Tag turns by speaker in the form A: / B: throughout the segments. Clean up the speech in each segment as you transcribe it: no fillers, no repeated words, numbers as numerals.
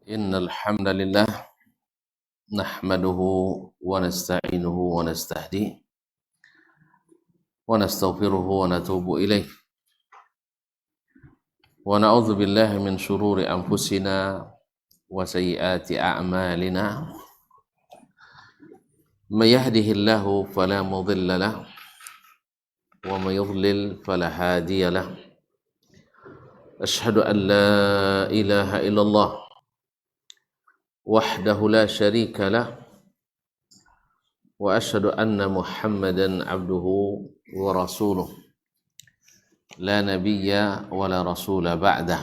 A: إن الحمد لله نحمده ونستعينه ونستهديه ونستغفره ونتوب إليه ونعوذ بالله من شرور أنفسنا وسيئات أعمالنا من يهده الله فلا مضل له ومن يضلل فلا هادي له أشهد أن لا إله إلا الله وحده لا شريك له وأشهد أن محمدا عبده ورسوله لا نبي ولا رسول بعده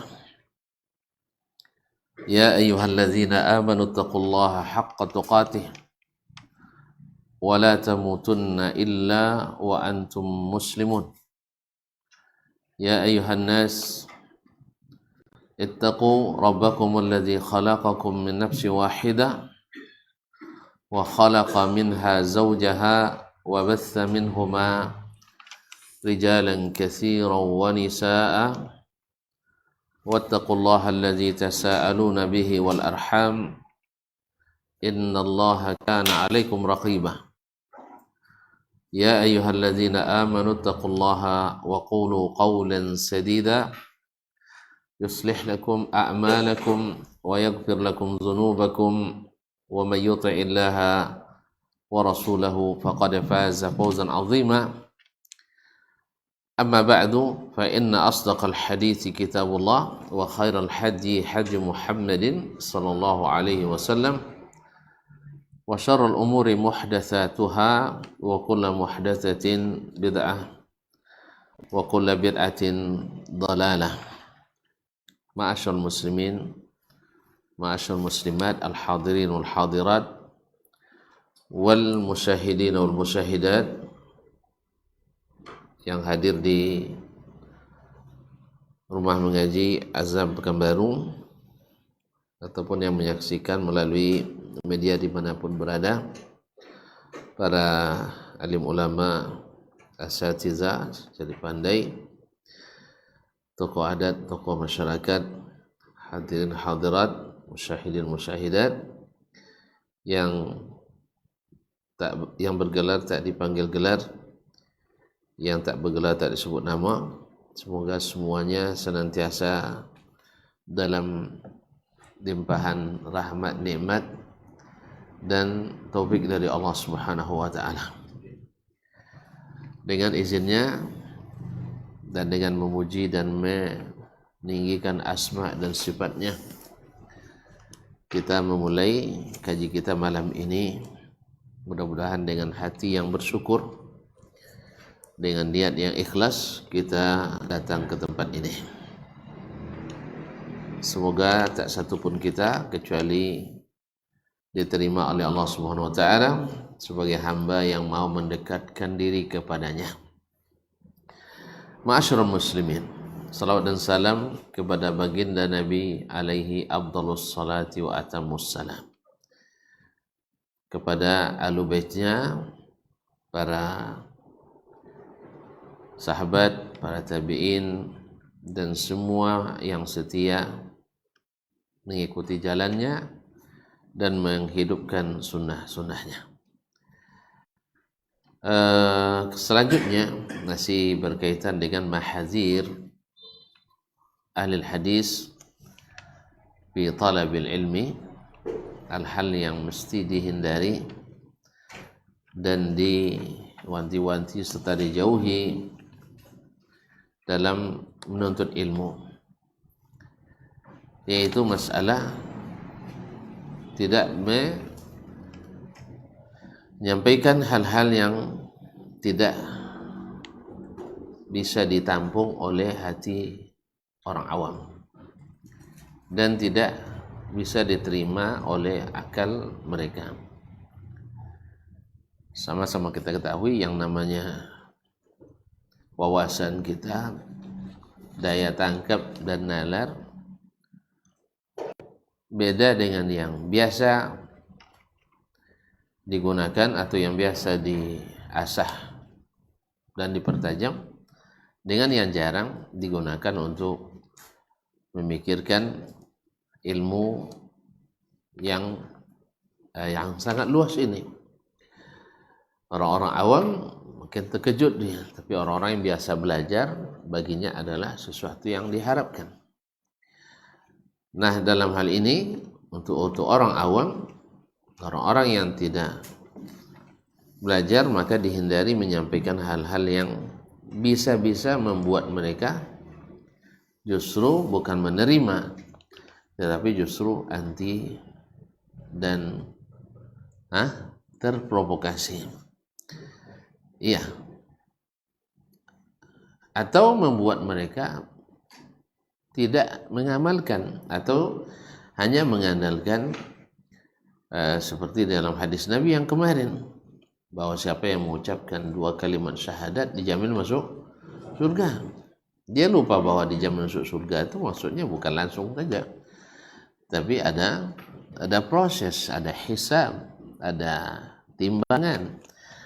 A: يا أيها الذين آمنوا اتقوا الله حق تقاته ولا تموتن إلا وأنتم مسلمون يا أيها الناس اتقوا ربكم الذي خلقكم من نفس واحدة وخلق منها زوجها وبث منهما رجالا كثيرا ونساء واتقوا الله الذي تساءلون به والأرحام إن الله كان عليكم رقيبا يا أيها الذين آمنوا اتقوا الله وقولوا قولا سديدا يصلح لكم أعمالكم ويغفر لكم ذنوبكم ومن يطع الله ورسوله فقد فاز فوزا عظيما أما بعد فإن أصدق الحديث كتاب الله وخير الحدي حدي محمد صلى الله عليه وسلم وشر الأمور محدثاتها وكل محدثة بدعة وكل بدعة ضلالة Ma'asyal muslimin, ma'asyal muslimat, al-hadirin wal hadirat, wal musyahidin wal musyahidat yang hadir di rumah mengaji Azam Pekanbaru ataupun yang menyaksikan melalui media dimanapun berada, para alim ulama, asatidzah, jadi pandai, tokoh adat, tokoh masyarakat, hadirin hadirat, musyahidin musyahidat yang bergelar tak dipanggil gelar, yang tak bergelar tak disebut nama. Semoga semuanya senantiasa dalam limpahan rahmat, nikmat dan taufik dari Allah Subhanahu wa taala. Dengan izinnya dan dengan memuji dan meninggikan asma dan sifatnya, kita memulai kaji kita malam ini. Mudah-mudahan dengan hati yang bersyukur, dengan niat yang ikhlas kita datang ke tempat ini. Semoga tak satu pun kita kecuali diterima oleh Allah Subhanahu wa taala sebagai hamba yang mau mendekatkan diri kepadanya. Ma'asyiral muslimin, salawat dan salam kepada baginda Nabi alaihi afdhalus salati wa atammus salam, kepada ahlu baitnya, para sahabat, para tabi'in, dan semua yang setia mengikuti jalannya dan menghidupkan sunnah-sunnahnya. Selanjutnya masih berkaitan dengan mahadzir ahli hadis fi talabil ilmi, hal-hal yang mesti dihindari dan diwanti-wanti serta dijauhi dalam menuntut ilmu, yaitu masalah tidak menyampaikan hal-hal yang tidak bisa ditampung oleh hati orang awam dan tidak bisa diterima oleh akal mereka. Sama-sama kita ketahui yang namanya wawasan kita, daya tangkap dan nalar beda dengan yang biasa digunakan atau yang biasa diasah dan dipertajam, dengan yang jarang digunakan untuk memikirkan ilmu yang sangat luas ini. Orang-orang awam mungkin terkejut dia, tapi orang-orang yang biasa belajar baginya adalah sesuatu yang diharapkan. Nah, dalam hal ini untuk orang awam, orang-orang yang tidak belajar, maka dihindari menyampaikan hal-hal yang bisa-bisa membuat mereka justru bukan menerima, tetapi justru anti dan terprovokasi. Iya. Atau membuat mereka tidak mengamalkan atau hanya mengandalkan seperti dalam hadis Nabi yang kemarin, bahwa siapa yang mengucapkan 2 kalimat syahadat dijamin masuk surga. Dia lupa bahwa dijamin masuk surga itu maksudnya bukan langsung saja, tapi ada proses, ada hisab, ada timbangan,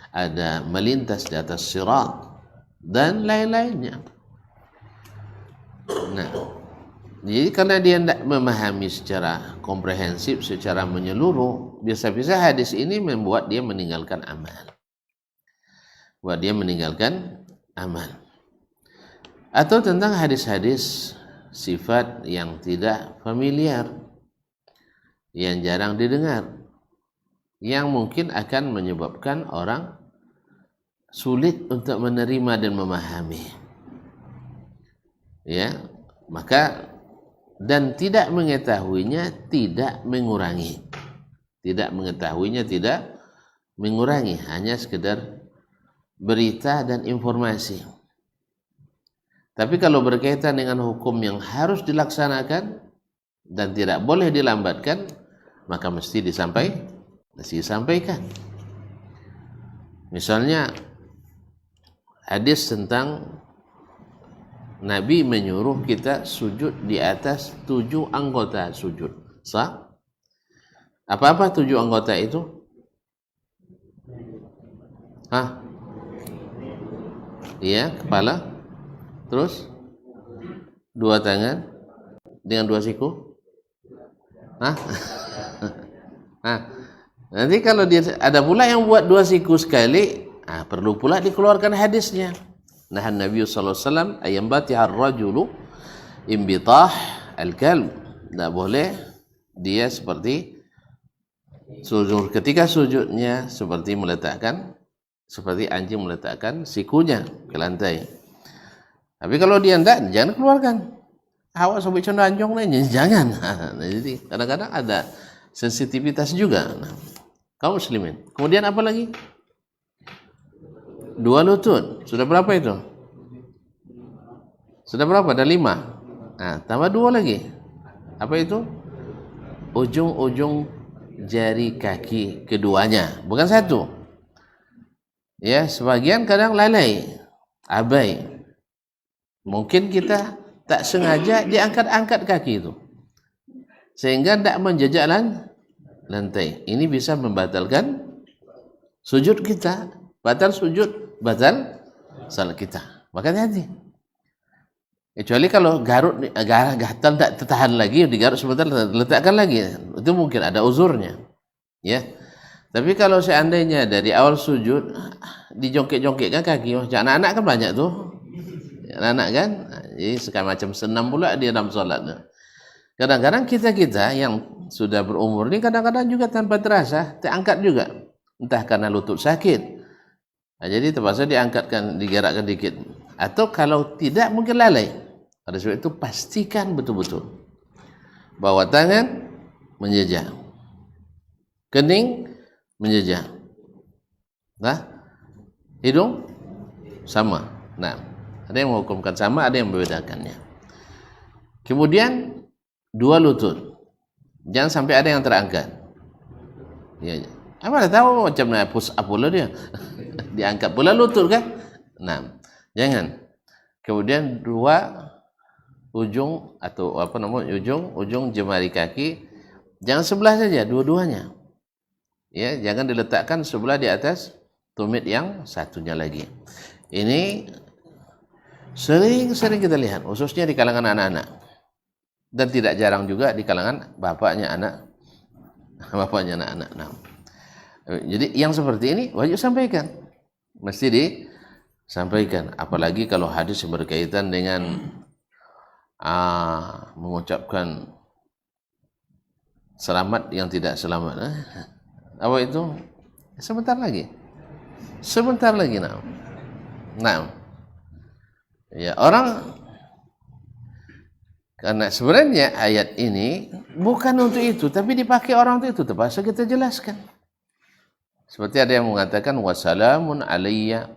A: ada melintas di atas sirat dan lain-lainnya. Nah, jadi karena dia tidak memahami secara komprehensif, secara menyeluruh, bisa-bisa hadis ini membuat dia meninggalkan amal. Atau tentang hadis-hadis sifat yang tidak familiar, yang jarang didengar, yang mungkin akan menyebabkan orang sulit untuk menerima dan memahami. Ya, maka dan tidak mengetahuinya tidak mengurangi. Tidak mengetahuinya tidak mengurangi, hanya sekedar berita dan informasi. Tapi kalau berkaitan dengan hukum yang harus dilaksanakan dan tidak boleh dilambatkan, maka mesti disampaikan. Misalnya hadis tentang Nabi menyuruh kita sujud di atas 7 anggota sujud. Sah? Apa-apa 7 anggota itu? Iya, kepala. Terus 2 tangan dengan 2 siku. Nanti kalau dia ada pula yang buat 2 siku sekali, perlu pula dikeluarkan hadisnya. Nah, Nabi sallallahu alaihi wasallam ayam batihar rajulu imbitah al-kalb. Tidak boleh dia seperti sujud, ketika sujudnya seperti anjing meletakkan sikunya ke lantai. Tapi kalau dia tidak, jangan keluarkan. Awak sampai contoh anjong lainnya, jangan. Nah, jadi kadang-kadang ada sensitivitas juga. Nah, kaum muslimin. Kemudian apa lagi? 2 lutut. Sudah berapa itu? Sudah berapa? Ada 5. Tambah 2 lagi. Apa itu? Ujung-ujung jari kaki keduanya. Bukan 1. Ya, sebagian kadang lalai, abai. Mungkin kita tak sengaja diangkat-angkat kaki itu, sehingga tidak menjejak lantai. Ini bisa membatalkan sujud kita. Batal sujud, batal salat kita. Maka hati-hati. Kecuali kalau gatal tak tertahan lagi, digaruk sebentar, letakkan lagi. Itu mungkin ada uzurnya. Ya. Tapi kalau seandainya dari awal sujud dijongkek-jongkekkan kaki, anak-anak kan banyak tuh. Anak-anak kan, jadi sekarang macam senam pula dia dalam salat. Kadang-kadang kita yang sudah berumur ini kadang-kadang juga tanpa terasa terangkat juga. Entah karena lutut sakit. Jadi terpaksa diangkatkan, digerakkan dikit. Atau kalau tidak mungkin lalai. Pada sebab itu pastikan betul-betul bahwa tangan menjejak, kening menjejak, hidung sama. Nah, ada yang menghukumkan sama, ada yang membedakannya. Kemudian 2 lutut, jangan sampai ada yang terangkat. Ya, apa tahu macam mana push up pula dia. Diangkat pula lutut kan? Nah, jangan. Kemudian 2 ujung atau ujung jemari kaki, jangan sebelah saja, dua-duanya. Ya, jangan diletakkan sebelah di atas tumit yang satunya lagi. Ini sering kita lihat, khususnya di kalangan anak-anak. Dan tidak jarang juga di kalangan bapaknya anak. bapaknya anak-anak. Nah. Jadi yang seperti ini wajib sampaikan, mesti disampaikan. Apalagi kalau hadis yang berkaitan dengan mengucapkan selamat yang tidak selamat. Apa itu? Sebentar lagi. Nah, ya orang, karena sebenarnya ayat ini bukan untuk itu, tapi dipakai orang untuk itu. Terpaksa kita jelaskan. Seperti ada yang mengatakan wassalamun alayya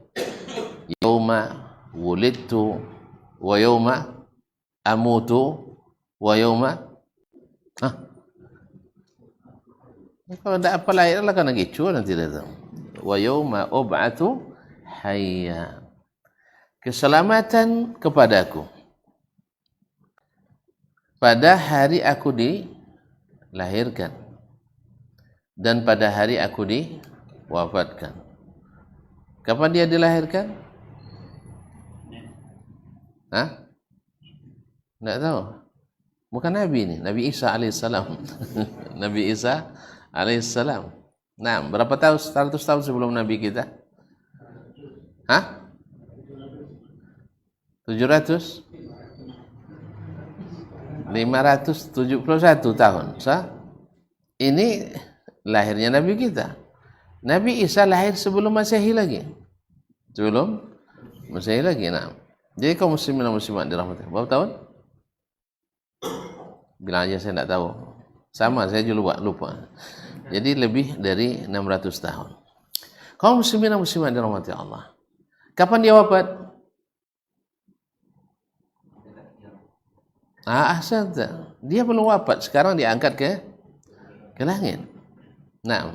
A: yauma wulidtu wa yauma amutu wa yauma. Kalau tidak apa lahir lah kan gitu nanti datang. Wa yauma ub'atu hayya. Keselamatan kepadaku pada hari aku dilahirkan dan pada hari aku diwafatkan. Kapan dia dilahirkan? Tidak tahu. Bukan Nabi ini, Nabi Isa alaihissalam. Nabi Isa alaihissalam. Nah, berapa tahun? 100 tahun sebelum Nabi kita? 700? 571 tahun. Ini lahirnya Nabi kita. Nabi Isa lahir sebelum Masehi lagi. Sebelum Masehi lagi. Nah, jadi kaum muslimin dan muslimat dirahmati. Berapa tahun? Bilang aja saya tidak tahu. Sama, saya juga lupa. Jadi lebih dari 600 tahun. Kaum muslimin dan muslimat dirahmati Allah. Kapan dia wafat? Ahsanta. Dia belum wafat, sekarang diangkat ke langit. Nah,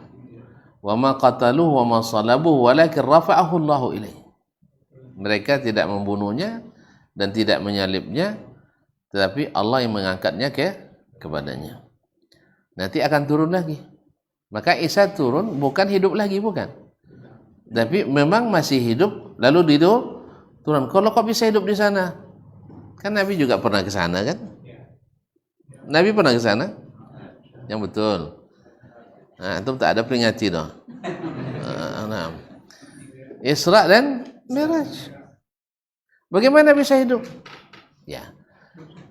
A: wa ma qataluhu wa ma salabuhu walakin rafa'ahu Allahu ilaihi. Mereka tidak membunuhnya dan tidak menyalibnya, tetapi Allah yang mengangkatnya kepadanya. Nanti akan turun lagi. Maka Isa turun bukan hidup lagi, bukan. Tapi memang masih hidup lalu turun. Kalau kok bisa hidup di sana? Kan Nabi juga pernah ke sana kan? Nabi pernah ke sana? Yang betul. Nah, itu tak ada peringati dah. Nah. Isra dan Miraj. Bagaimana bisa hidup? Ya.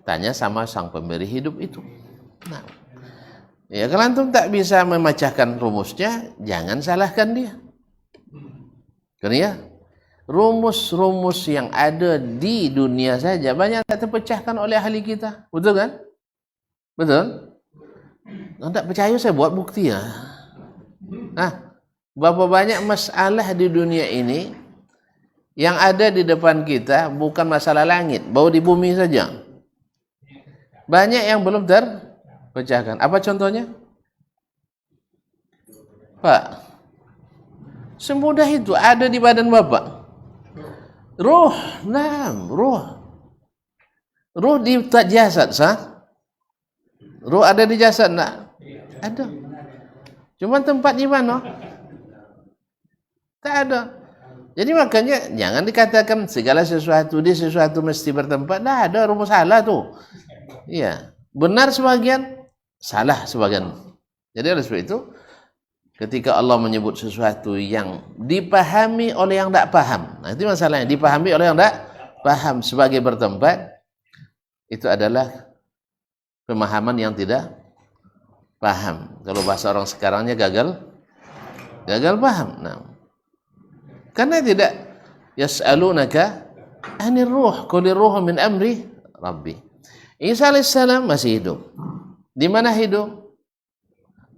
A: Tanya sama sang pemberi hidup itu. Nah. Ya, kalau antum tak bisa memecahkan rumusnya, jangan salahkan dia. Kan ya? Rumus-rumus yang ada di dunia saja banyak tak terpecahkan oleh ahli kita. Betul kan? Betul? Kalau tak percaya saya buat bukti ya. Berapa banyak masalah di dunia ini yang ada di depan kita bukan masalah langit, baru di bumi saja. Banyak yang belum terpecahkan. Apa contohnya? Pak, semudah itu ada di badan Bapak. Ruh, ruh di jasad, ruh ada di jasad, nak? Ada. Cuma tempat di mana? Tak ada. Jadi makanya jangan dikatakan segala sesuatu di sesuatu mesti bertempat. Dah ada rumus salah tu. Iya, benar sebagian, salah sebagian. Jadi oleh sebab itu, ketika Allah menyebut sesuatu yang dipahami oleh yang tak paham, nah itu masalahnya, dipahami oleh yang tak paham sebagai bertempat, itu adalah pemahaman yang tidak paham. Kalau bahasa orang sekarangnya gagal paham. Nah, karena tidak yas'alunaka anir ruh, qul ruhu min amri rabbi. Isa alaihissalam masih hidup. Di mana hidup?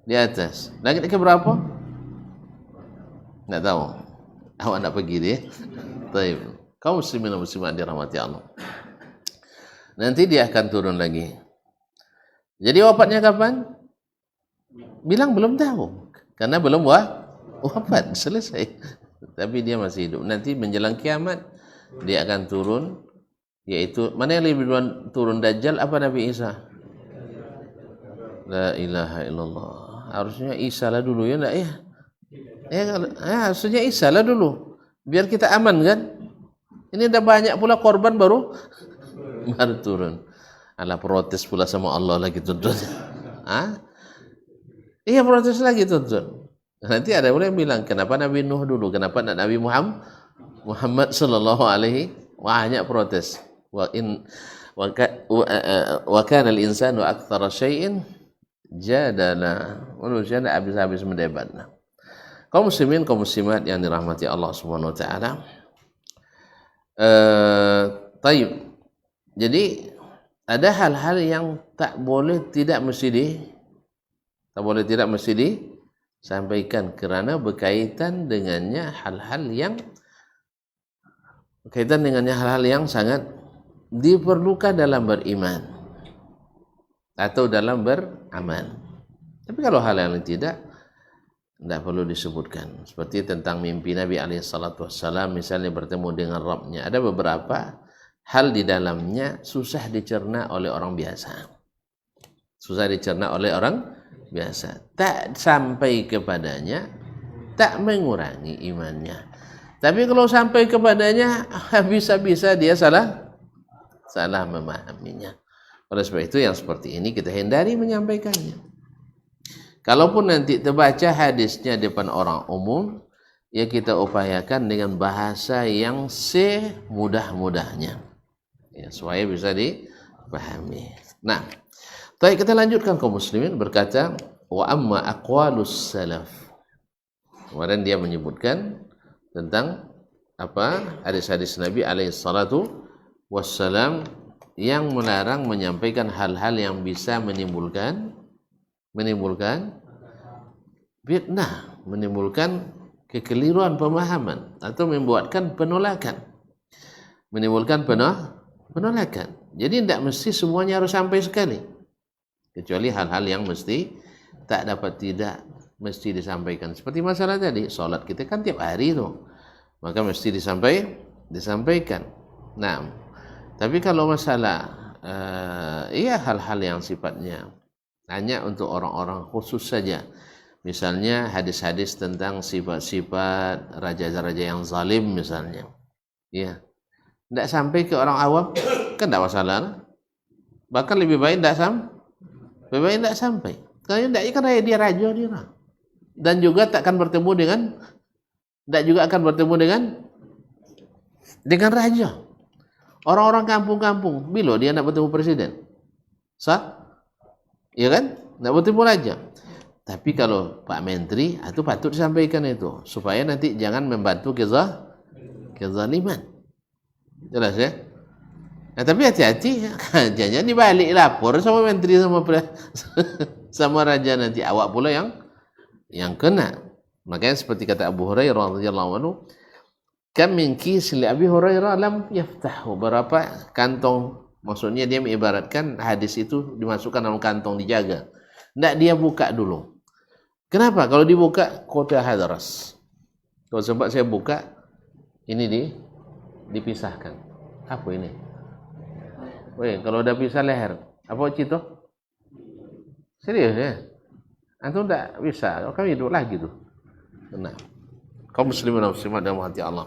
A: Di atas. Langit ke berapa? Tidak tahu. Awak nak pergi dia. Baik. Kaum muslimin dan muslimat dirahmati Allah. Nanti dia akan turun lagi. Jadi wafatnya kapan? Bilang belum tahu. Karena belum wafat. Selesai. Tapi dia masih hidup. Nanti menjelang kiamat dia akan turun. Yaitu, mana yang lebih duluan turun, Dajjal apa Nabi Isa? La ilaha illallah. Harusnya Isa lah dulu ya, enggak ya? Harusnya Isa lah dulu. Biar kita aman kan? Ini dah banyak pula korban baru turun. Alah, protes pula sama Allah lagi tuntut. Iya, protes lagi tuntun. Nanti ada yang bilang, kenapa Nabi Nuh dulu, kenapa Nabi Muhammad sallallahu alaihi banyak protes. Wa kana al-insanu aktsara syai'in jadala. Manusia tidak habis-habis mendebat. Kaum muslimin, kaum muslimat yang dirahmati Allah Subhanahu wa taala. Taib. Jadi ada hal-hal yang tak boleh tidak mesti disampaikan kerana berkaitan dengannya hal-hal yang sangat diperlukan dalam beriman atau dalam beramal. Tapi kalau hal yang tidak perlu disebutkan. Seperti tentang mimpi Nabi alaihissalam, misalnya bertemu dengan Rabbnya. Ada beberapa hal di dalamnya susah dicerna oleh orang biasa. Tak sampai kepadanya, tak mengurangi imannya. Tapi kalau sampai kepadanya, bisa-bisa dia salah memahaminya. Oleh sebab itu yang seperti ini kita hindari menyampaikannya. Kalaupun nanti terbaca hadisnya depan orang umum, ya kita upayakan dengan bahasa yang semudah-mudahnya, ya, supaya bisa dipahami. Nah, baik, kita lanjutkan kaum muslimin. Berkata, wa amma aqwalus salaf. Kemarin dia menyebutkan tentang hadis-hadis Nabi alaihi salatu wassalam yang melarang menyampaikan hal-hal yang bisa menimbulkan fitnah, menimbulkan kekeliruan pemahaman atau menimbulkan penolakan. Jadi tidak mesti semuanya harus sampai sekali, kecuali hal-hal yang mesti disampaikan. Seperti masalah tadi, sholat kita kan tiap hari tuh, maka mesti disampaikan. Nah, tapi kalau masalah hal-hal yang sifatnya hanya untuk orang-orang khusus saja, misalnya hadis-hadis tentang sifat-sifat raja-raja yang zalim misalnya, ya, tidak sampai ke orang awam kan tidak masalah. Bahkan lebih baik tidak sampai. Karena dia raja dia, dan juga tidak akan bertemu dengan raja. Orang-orang kampung-kampung, bila dia nak bertemu presiden, sah? Ya kan? Nak bertemu raja. Tapi kalau Pak Menteri, itu patut disampaikan itu, supaya nanti jangan membantu kezaliman. Jelas ya? Nah, tapi hati-hati, jangan dibalik lapor sama menteri sama raja, nanti awak pula yang kena. Makanya seperti kata Abu Hurairah radhiyallahu anhu, kam min kis li Abi Hurairah lam yaftahu. Berapa kantong, maksudnya dia mengibaratkan hadis itu dimasukkan dalam kantong dijaga. Tidak dia buka dulu. Kenapa? Kalau dibuka kota hadras. Kalau sempat saya buka, ini dipisahkan. Apa ini? Weh, kalau udah pisah leher, apa cito? Serius ya? Antum tak bisa, kami hidup lagi tuh. Benar. Kaum muslimin dan muslimat dalam hati Allah.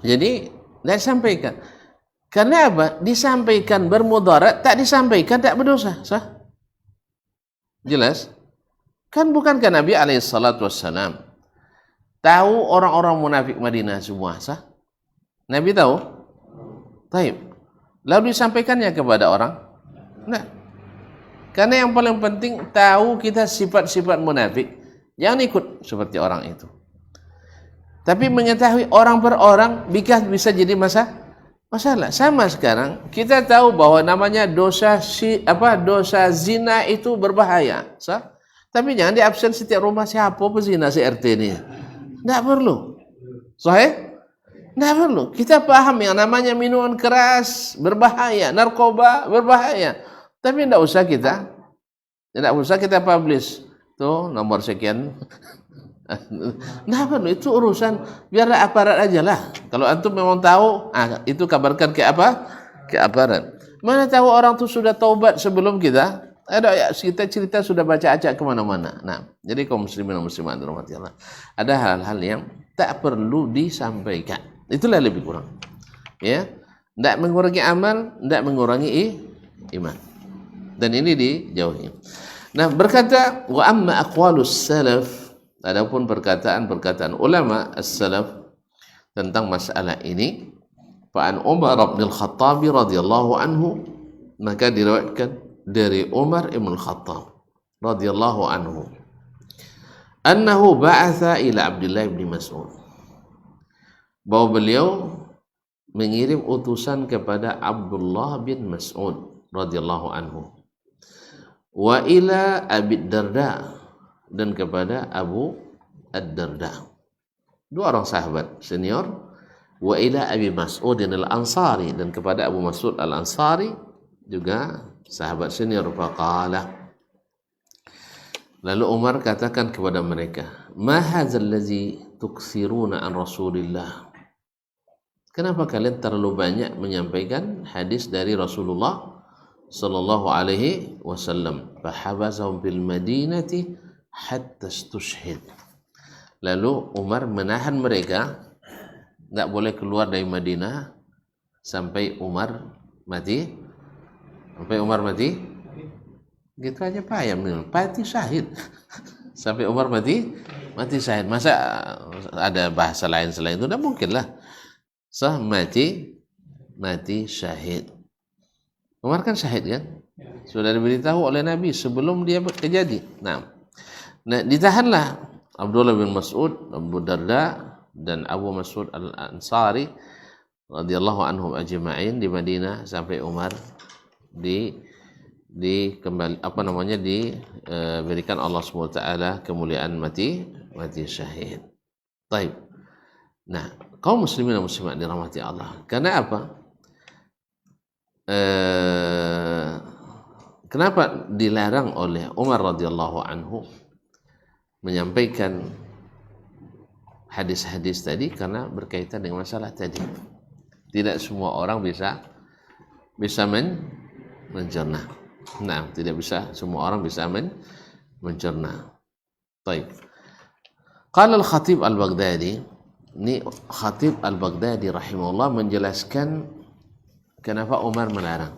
A: Jadi tidak disampaikan. Karena apa? Disampaikan bermudarat, tak disampaikan tak berdosa. Sah? Jelas? Kan bukankah Nabi alaihissalatu wassalam tahu orang-orang munafik Madinah semua? Sah? Nabi tahu? Taib. Lalu disampaikannya kepada orang? Nah. Karena yang paling penting tahu kita sifat-sifat munafik. Jangan ikut seperti orang itu. Tapi mengetahui orang per orang bisa jadi masalah. Sama sekarang kita tahu bahwa namanya dosa zina itu berbahaya. Sah? Tapi jangan diabsen setiap rumah siapa pezina RT ini. Tidak perlu. Sahih? Tidak perlu. Kita paham yang namanya minuman keras berbahaya, narkoba berbahaya. Tapi tidak usah kita publish. Tuh nomor sekian. Nah, itu urusan biarlah aparat aja lah. Kalau antum memang tahu, itu kabarkan ke aparat. Mana tahu orang tu sudah taubat sebelum kita. Ada kita cerita sudah baca acak kemana-mana. Nah, jadi kaum muslimin dan muslimat rahmatullah, ada hal-hal yang tak perlu disampaikan. Itulah lebih kurang. Ya, tidak mengurangi amal, tidak mengurangi iman. Dan ini dijauhi. Nah, berkata wa amma aqwalus salaf, adapun perkataan-perkataan ulama as-salaf tentang masalah ini, fa an Umar bin Al-Khattab radhiyallahu anhu, maka diriwayatkan dari Umar bin Al-Khattab radhiyallahu anhu, annahu ba'atha ila Abdullah bin Mas'ud, bahwa beliau mengirim utusan kepada Abdullah bin Mas'ud radhiyallahu anhu, wa ila Abi Darda, dan kepada Abu Ad-Darda, dua orang sahabat senior, wa ila Abi Mas'ud al-Ansari, dan kepada Abu Mas'ud al-Ansari juga sahabat senior. Faqala, lalu Umar katakan kepada mereka, ma hadzal ladzi tukthiruna an Rasulillah, kenapa kalian terlalu banyak menyampaikan hadis dari Rasulullah sallallahu alaihi wasallam? Fahabasahum bil madinati hatta istushhid, lalu Umar menahan mereka, enggak boleh keluar dari Madinah sampai Umar mati. Sampai Umar mati, gitu aja payah, mati syahid. Sampai Umar mati syahid. Masa ada bahasa lain selain itu? Tidak mungkin lah. Mati syahid. Umar kan syahid kan? Sudah diberitahu oleh Nabi sebelum dia kejadian. Nah, ditahanlah Abdullah bin Mas'ud, Abu Darda, dan Abu Mas'ud al-Ansari radhiyallahu anhum ajma'in di Madinah sampai Umar diberikan Allah SWT kemuliaan mati syahid. Taib. Nah, kaum muslimin dan muslimat dirahmati Allah. Karena apa? Kenapa dilarang oleh Umar radhiyallahu anhu menyampaikan hadis-hadis tadi? Karena berkaitan dengan masalah tadi. Tidak semua orang bisa mencerna. Nah, tidak bisa semua orang bisa mencerna. Baik. Qala al-Khatib al-Baghdadi, ini Khatib al-Baghdadi rahimahullah menjelaskan kenapa Umar melarang.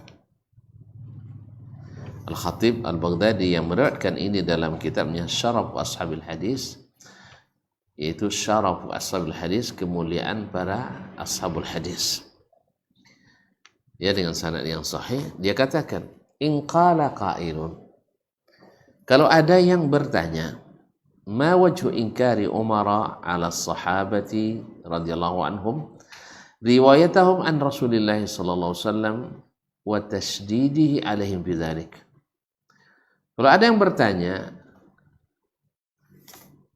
A: Al-Khatib al-Baghdadi yang meriwayatkan ini dalam kitabnya Syaraf Ashabil Hadis, yaitu Syaraf Ashabil Hadis, kemuliaan para ashabul hadis. Ya, dengan sanad yang sahih, dia katakan, in qala qailun, kalau ada yang bertanya, ma wajhu inkari Umar ala sahabati radhiyallahu anhum riwayatahum an Rasulillah sallallahu alaihi wasallam wa tashdidihi alaihim bidzalik. Kalau ada yang bertanya,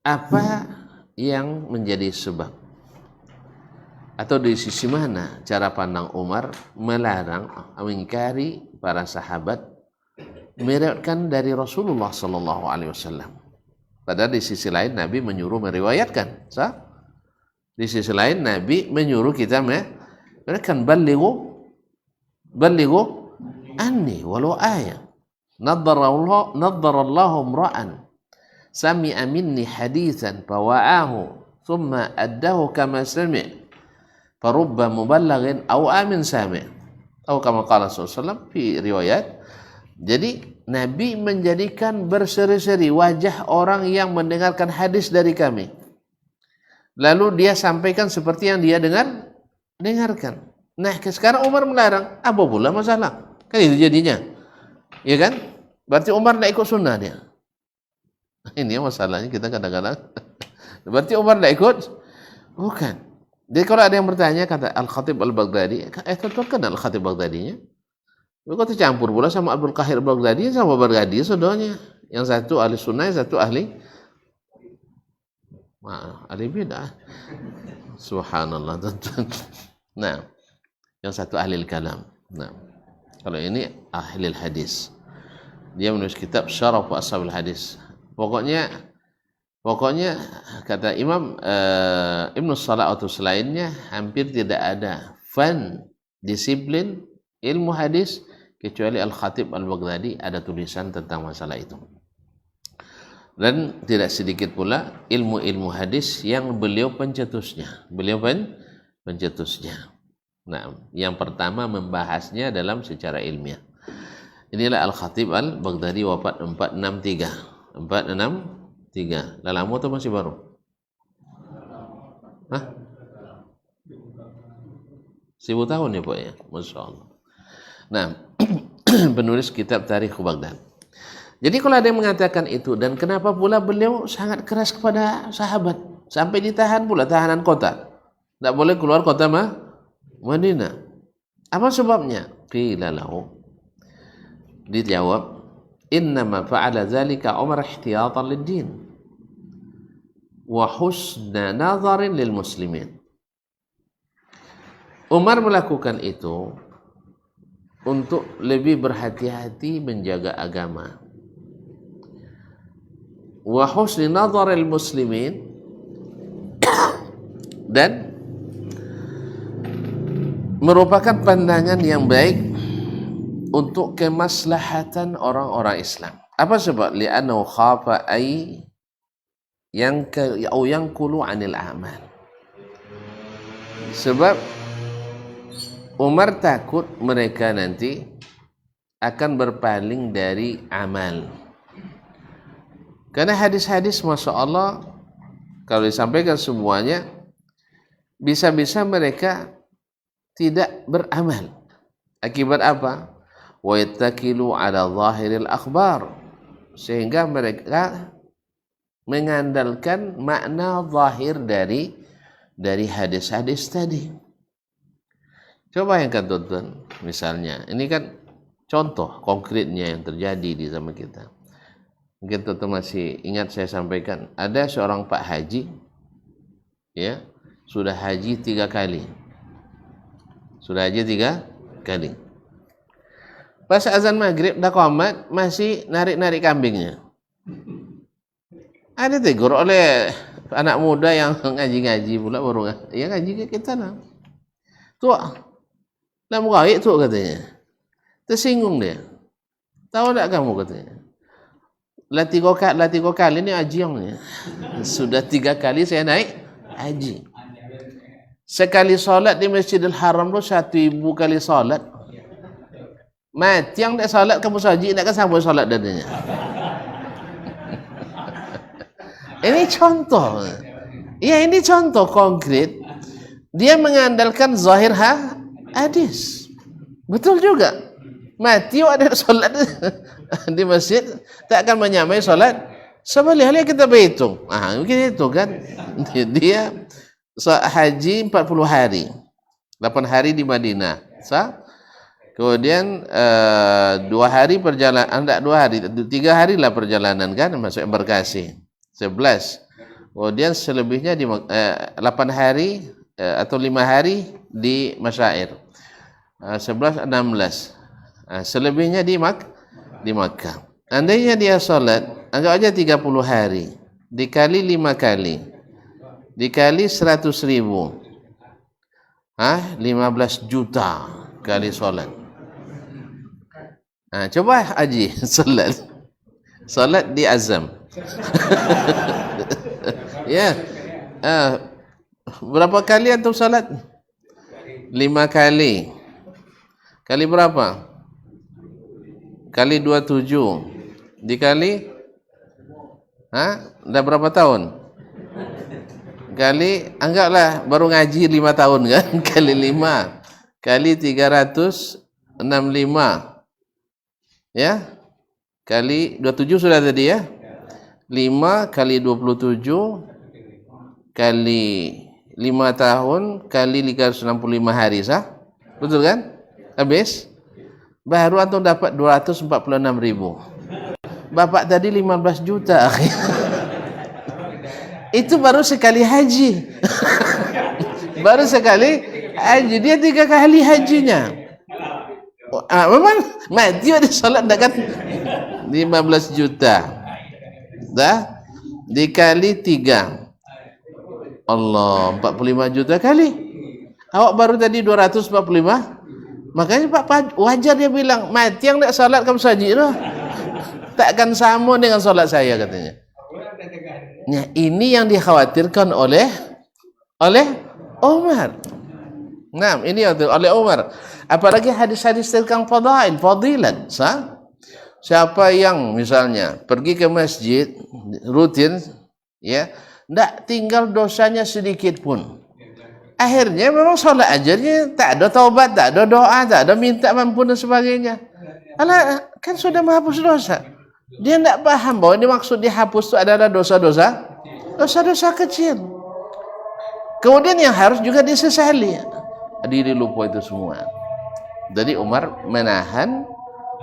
A: apa yang menjadi sebab atau dari sisi mana cara pandang Umar melarang, mengingkari para sahabat meriwayatkan dari Rasulullah sallallahu alaihi wasallam? Padahal di sisi lain Nabi menyuruh meriwayatkan, sah? Di sisi lain Nabi menyuruh kita meriwayatkan, balighu anni walau ayat. Naddarallahu imra'an sami'a minni haditsan fawa'ahu thumma addahu kama sami'. Farubba muballaghin aw amin sami'. Atau kama qala sallallahu alaihi wasallam fi riwayat. Jadi Nabi menjadikan berseri-seri wajah orang yang mendengarkan hadis dari kami, lalu dia sampaikan seperti yang dia dengarkan. Nah, sekarang Umar melarang, apa pula masalah? Kan itu jadinya, ya kan? Berarti Umar tidak ikut sunnah dia. Ini masalahnya kita kadang-kadang. Berarti Umar tidak ikut? Bukan. Jadi kalau ada yang bertanya, kata Al-Khatib Al-Baghdadi, tentu kenal Al-Khatib Baghdadinya. Kau tercampur pula sama Abdul Qahir Baghdadi sama Baghdadi saudaranya. Yang satu ahli sunnah, yang satu ahli bid'ah. Subhanallah. Nah, yang satu ahli kalam. Nah, kalau ini ahli hadis. Dia menulis kitab Syaraf Ashabil Hadis. Pokoknya kata Imam Ibnu Salah atau selainnya hampir tidak ada fan disiplin ilmu hadis kecuali Al-Khatib Al-Baghdadi ada tulisan tentang masalah itu. Dan tidak sedikit pula ilmu-ilmu hadis yang beliau pencetusnya. Nah, yang pertama membahasnya dalam secara ilmiah. Inilah Al-Khatib Al-Baghdadi, wafat 463. Dah lama atau masih baru? Hah? 1000 tahun ya Pak ya? Masya Allah. Nah, penulis kitab Tarikh Baghdad. Jadi kalau ada yang mengatakan itu, dan kenapa pula beliau sangat keras kepada sahabat, sampai ditahan pula, tahanan kota, tidak boleh keluar kota Madinah. Apa sebabnya? Qila lahu, dijawab, innama fa'ala dzalika Umar ihtiyatan lid-din wa husna nazarin lil muslimin. Umar melakukan itu untuk lebih berhati-hati menjaga agama, wa husni nazaril muslimin, dan merupakan pandangan yang baik untuk kemaslahatan orang-orang Islam. Apa sebab? Li'annahu khafa ay yanqulu 'anil a'mal. Sebab Umar takut mereka nanti akan berpaling dari amal. Karena hadis-hadis Masya Allah, kalau disampaikan semuanya, bisa-bisa mereka tidak beramal. Akibat apa? Wa yattakilu ala zahiril akhbar, sehingga mereka mengandalkan makna zahir dari hadis-hadis tadi. Coba yang tonton, misalnya, ini kan contoh konkretnya yang terjadi di zaman kita. Mungkin tonton masih ingat saya sampaikan, ada seorang Pak Haji, ya, sudah haji 3 kali. Sudah haji 3 kali. Pas azan maghrib dah qomat, masih narik-narik kambingnya. Ada tegur oleh anak muda yang ngaji-ngaji pula baru, ya ngaji ke kita lah. Tuh, lah mugaik tu katanya. Tersinggung dia. Tahu tak kamu katanya? Lah 3 kali ni ajiangnya. Sudah 3 kali saya naik haji. Sekali solat di Masjidil Haram tu 1000 kali solat. Mati yang tak solat kamu saji nak kan sambung solat dadanya. Ini contoh. Ya, ini contoh konkret. Dia mengandalkan zahir hadis. Betul juga. Mati ada solat di masjid tak akan menyamai solat sebalih kita berhitung. Mungkin itu kan. Dia haji 40 hari. 8 hari di Madinah. Kemudian 2 hari perjalanan, enggak 2 hari, 3 hari lah perjalanan kan, masuk embarkasi. 11. Kemudian selebihnya di 8 hari atau 5 hari di Masyair. 11, 16. Selebihnya di Makkah. Andainya dia solat, anggap aja 30 hari. Dikali 5 kali. Dikali 100.000. 15 juta kali solat. Coba haji solat. Solat di Azam. Ya. Berapa kali antum solat? 5 kali. Kali berapa? Kali 27. Dikali dah berapa tahun? Kali, anggaplah baru ngaji 5 tahun kan? Kali 5. Kali 365. Ya? Kali 27 sudah tadi ya? 5 kali 27 kali 5 tahun kali 365 hari sah? Betul kan? Habis? Baru antum dapat 246.000. Bapak tadi 15 juta. Itu baru sekali haji. Baru sekali haji. Dia 3 kali hajinya. Memang mati ada salat dekat 15 juta. Dah dikali 3. Allah, 45 juta kali. Awak baru tadi 245. Makanya Pak wajar dia bilang, mati yang tak salat kamu saji tu. Takkan sama dengan salat saya katanya. Ya, ini yang dikhawatirkan oleh Umar. Nah, ini oleh Umar. Apalagi hadis-hadis tentang fadilat, Siapa yang misalnya pergi ke masjid rutin, ya, tidak tinggal dosanya sedikit pun. Akhirnya memang sholat ajarnya tak ada taubat, tak ada doa, tak ada minta ampun dan sebagainya. Alah, kan sudah menghapus dosa. Dia tidak paham bahwa ini maksud dihapus itu adalah dosa-dosa, dosa-dosa kecil. Kemudian yang harus juga disesali. Diri lupa itu semua. Jadi Umar menahan,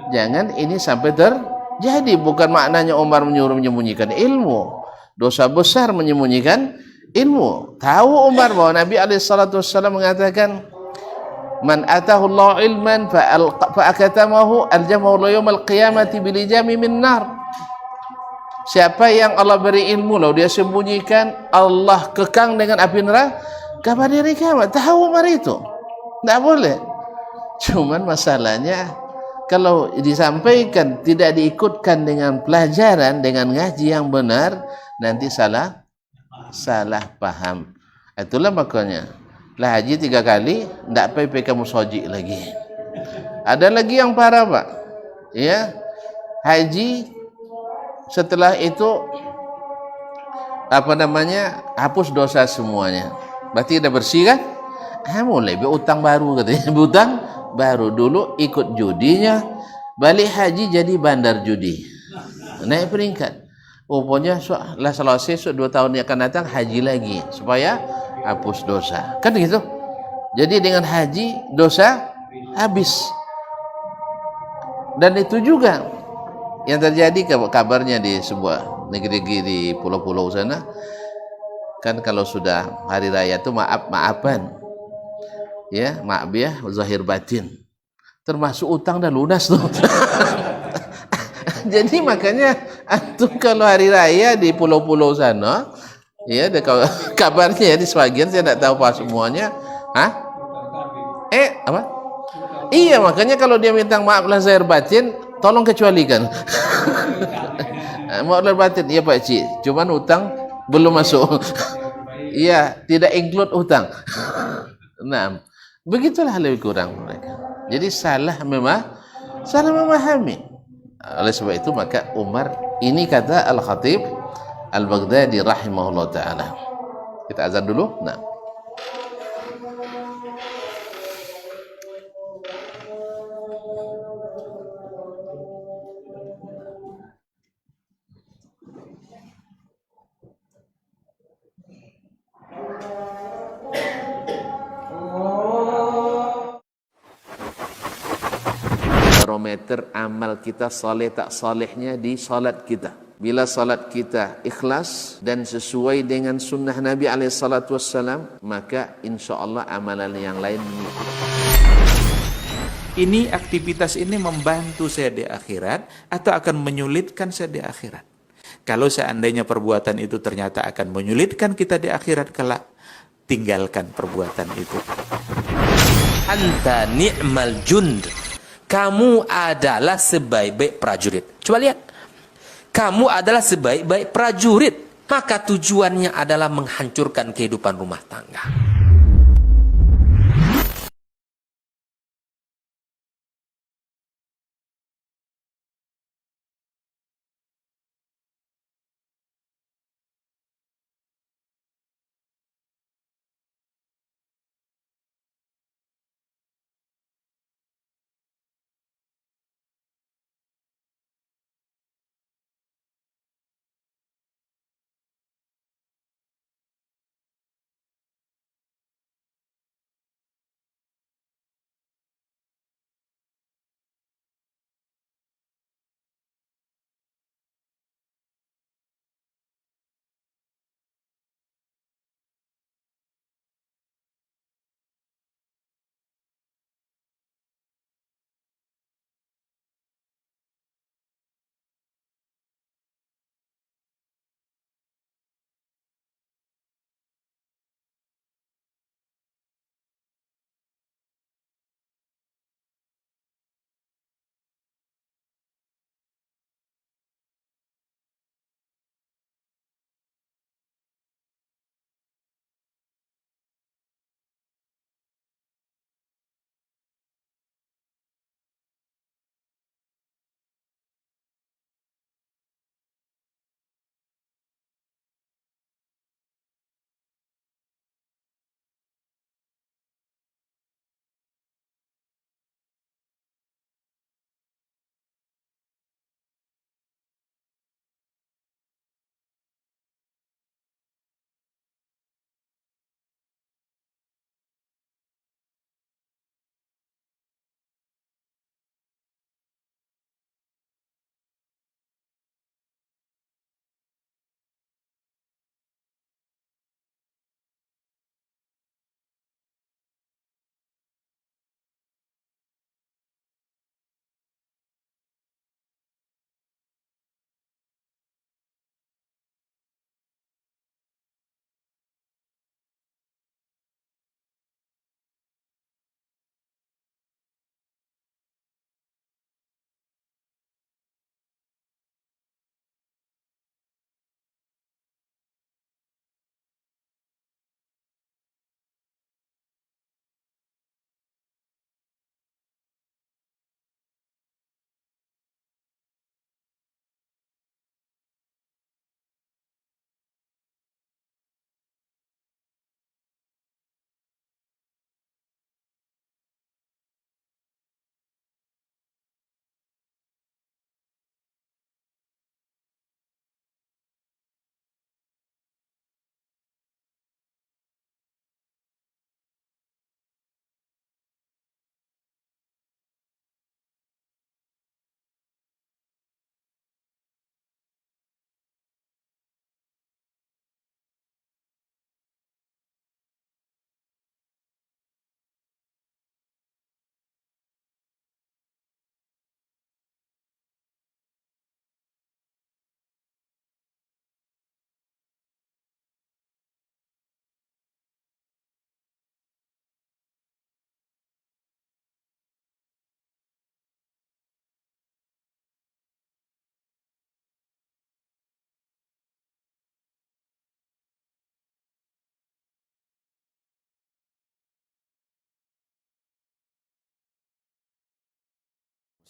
A: jangan ini sampai terjadi. Bukan maknanya Umar menyuruh menyembunyikan ilmu. Dosa besar menyembunyikan ilmu. Tahu Umar bahwa Nabi SAW mengatakan, man atahu Allah ilman fa'akatamahu aljamahu yawmal qiyamati bilijami min nar. Siapa yang Allah beri ilmu lalu dia sembunyikan, Allah kekang dengan api neraka pada hari kiamat. Tahu Umar itu? Tidak boleh. Cuman masalahnya kalau disampaikan tidak diikutkan dengan pelajaran, dengan ngaji yang benar, nanti salah paham. Itulah makanya lah haji 3 kali tidak payah kamu soji lagi. Ada lagi yang parah, Pak, ya, haji setelah itu hapus dosa semuanya, berarti udah bersih kan? Mulai berutang baru katanya. Berutang baru. Dulu ikut judinya, balik haji jadi bandar judi, naik peringkat. Pokoknya lah selesai 2 tahun yang akan datang haji lagi supaya hapus dosa, kan gitu. Jadi dengan haji dosa habis. Dan itu juga yang terjadi kabarnya di sebuah negeri di pulau-pulau sana, kan kalau sudah hari raya itu maafan, ya, maaf ya, zahir batin, termasuk utang dan lunas tuh. Jadi makanya antum kalau hari raya di pulau-pulau sana, ya, kabarnya ya, di sebagian saya tidak tahu pas semuanya, apa? Iya, makanya kalau dia minta maaf lah zahir batin, tolong kecualikan. Maaf lahir batin, iya Pak Cik, cuman utang belum masuk. Iya, tidak include utang. Nah, begitulah lebih kurang mereka. Jadi salah memahami. Oleh sebab itu maka Umar, ini kata Al-Khatib Al-Baghdadi rahimahullah ta'ala. Kita azan dulu. Nah, barometer amal kita saleh tak salehnya di salat kita. Bila salat kita ikhlas dan sesuai dengan sunnah Nabi SAW, maka insya Allah amalan yang lain mengikut.
B: Ini aktivitas ini membantu saya di akhirat atau akan menyulitkan saya di akhirat? Kalau seandainya perbuatan itu ternyata akan menyulitkan kita di akhirat kelak, tinggalkan perbuatan itu.
C: Anta ni'mal jund. Kamu adalah sebaik-baik prajurit. Coba lihat. Kamu adalah sebaik-baik prajurit. Maka tujuannya adalah menghancurkan kehidupan rumah tangga.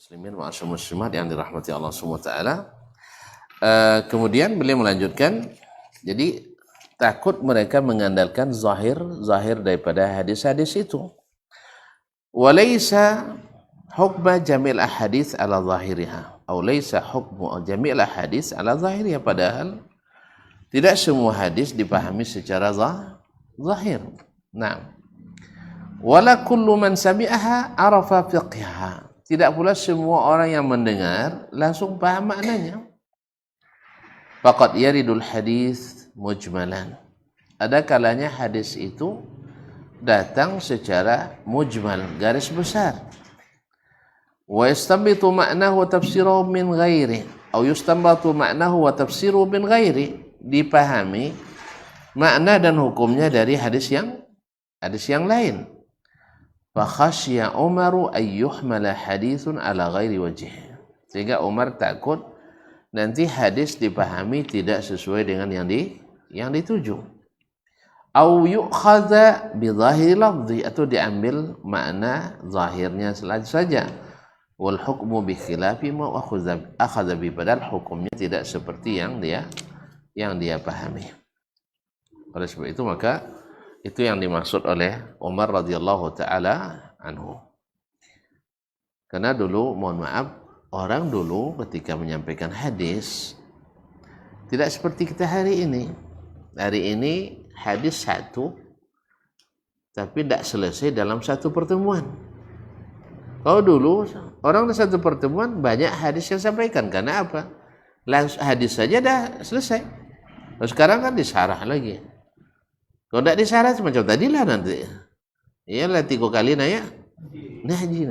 A: muslimin wa muslimat yang dirahmati Allah Subhanahu wa taala. Kemudian beliau melanjutkan, jadi takut mereka mengandalkan zahir daripada hadis-hadis itu. Walaysa hukma jamil ahadits ala zahiriha. Atau laysa hukmu jamil ahadits ala zahiriha, padahal tidak semua hadis dipahami secara zahir. Nah, wala kullu man sami'aha arafa fiqhaha. Tidak pula semua orang yang mendengar langsung paham maknanya. Faqad yaridul hadis mujmalan. Ada kalanya hadis itu datang secara mujmal, garis besar. Wa yastanbitu ma'nahu wa tafsiruhu min ghairi, atau yustanbatu ma'nahu wa tafsiruhu min ghairi, dipahami makna dan hukumnya dari hadis yang lain. Fa khasya Umaru ay yuhmala haditsun ala ghairi wajh. Sehingga Umar takut nanti hadis dipahami tidak sesuai dengan yang dituju. Au yu'khadha bi dhahiri lafzi, atau diambil makna zahirnya saja. Wal hukmu bi khilafi ma akhadha bi, padahal hukumnya tidak seperti yang dia pahami. Oleh sebab itu maka itu yang dimaksud oleh Umar radhiyallahu taala anhu. Karena dulu, mohon maaf, orang dulu ketika menyampaikan hadis tidak seperti kita hari ini. Hari ini hadis satu tapi tidak selesai dalam satu pertemuan. Kalau dulu orang dalam satu pertemuan banyak hadis yang sampaikan, karena apa? Langsung hadis saja dah selesai. Kalau sekarang kan disarah lagi. Kalau tidak disarah macam tadilah nanti. Iyalah 3 kali naya haji.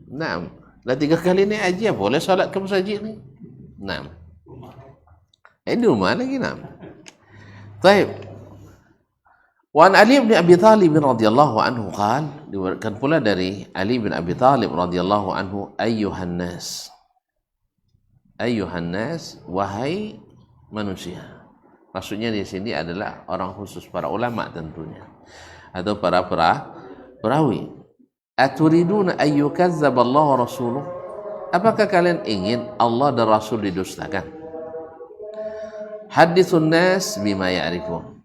A: Nah, lah 3 kali naik haji ya boleh salat ke masjid ni. Nah. Di rumah lagi nah. Baik. Wan Ali bin Abi Thalib radhiyallahu anhu qala, diriwayatkan pula dari Ali bin Abi Thalib radhiyallahu anhu, ayyuhan nas, wahai manusia. Maksudnya di sini adalah orang khusus, para ulama tentunya, atau para perawi. Aturiduna ayyukazzaba Allah wa rasuluh? Apakah kalian ingin Allah dan Rasul didustakan? Hadithun nas bima ya'rifun.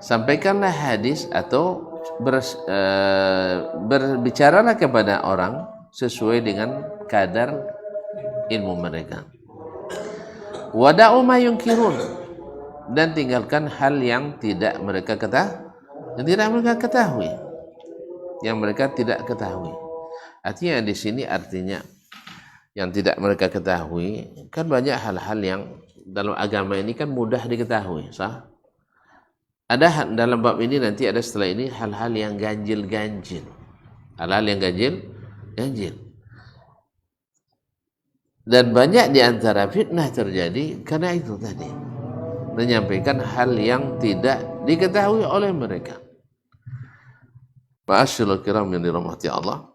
A: Sampaikanlah hadis atau berbicaralah kepada orang sesuai dengan kadar ilmu mereka. Wada'u ma yunkirun, dan tinggalkan hal yang tidak mereka ketahui. Yang mereka tidak ketahui. Artinya di sini yang tidak mereka ketahui, kan banyak hal-hal yang dalam agama ini kan mudah diketahui, sah? Ada dalam bab ini nanti ada setelah ini hal-hal yang ganjil. Hal-hal yang ganjil. Dan banyak di antara fitnah terjadi karena itu tadi. Menyampaikan hal yang tidak diketahui oleh mereka. Ma'asyiral kiram yang dirahmati Allah.